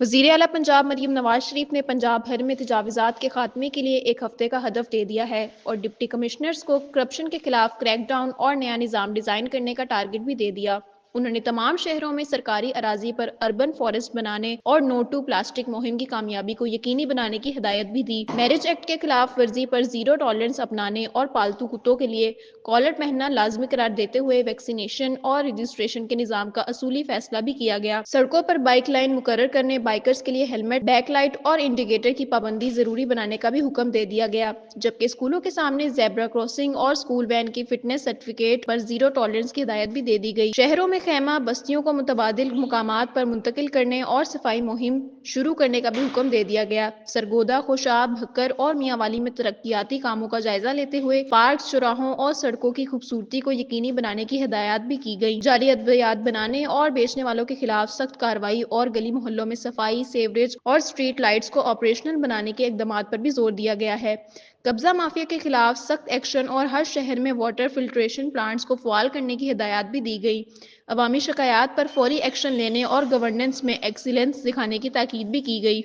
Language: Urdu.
وزیر اعلیٰ پنجاب مریم نواز شریف نے پنجاب بھر میں تجاوزات کے خاتمے کے لیے ایک ہفتے کا ہدف دے دیا ہے اور ڈپٹی کمشنرز کو کرپشن کے خلاف کریک ڈاؤن اور نیا نظام ڈیزائن کرنے کا ٹارگٹ بھی دے دیا۔ انہوں نے تمام شہروں میں سرکاری اراضی پر اربن فارسٹ بنانے اور نو ٹو پلاسٹک مہم کی کامیابی کو یقینی بنانے کی ہدایت بھی دی۔ میرج ایکٹ کے خلاف ورزی پر زیرو ٹالرنس اپنانے اور پالتو کتوں کے لیے کالر پہننا لازمی قرار دیتے ہوئے ویکسینیشن اور رجسٹریشن کے نظام کا اصولی فیصلہ بھی کیا گیا۔ سڑکوں پر بائیک لائن مقرر کرنے، بائیکرز کے لیے ہیلمٹ، بیک لائٹ اور انڈیکیٹر کی پابندی ضروری بنانے کا بھی حکم دے دیا گیا، جبکہ اسکولوں کے سامنے زیبرا کراسنگ اور اسکول وین کی فٹنس سرٹیفکیٹ پر زیرو ٹالرنس کی ہدایت بھی دے دی گئی۔ شہروں میں خیمہ بستیوں کو متبادل مقامات پر منتقل کرنے اور صفائی مہم شروع کرنے کا بھی حکم دے دیا گیا۔ سرگودا، خوشاب، بھکر اور میاں والی میں ترقیاتی کاموں کا جائزہ لیتے ہوئے پارکس، چوراہوں اور سڑکوں کی خوبصورتی کو یقینی بنانے کی ہدایات بھی کی گئی۔ جعلی ادویات بنانے اور بیچنے والوں کے خلاف سخت کارروائی اور گلی محلوں میں صفائی، سیوریج اور اسٹریٹ لائٹس کو آپریشنل بنانے کے اقدامات پر بھی زور دیا گیا ہے۔ قبضہ مافیا کے خلاف سخت ایکشن اور ہر شہر میں واٹر فلٹریشن پلانٹس کو فعال کرنے کی ہدایات بھی دی گئی۔ عوامی شکایات پر فوری ایکشن لینے اور گورننس میں ایکسیلنس دکھانے کی تاکید بھی کی گئی۔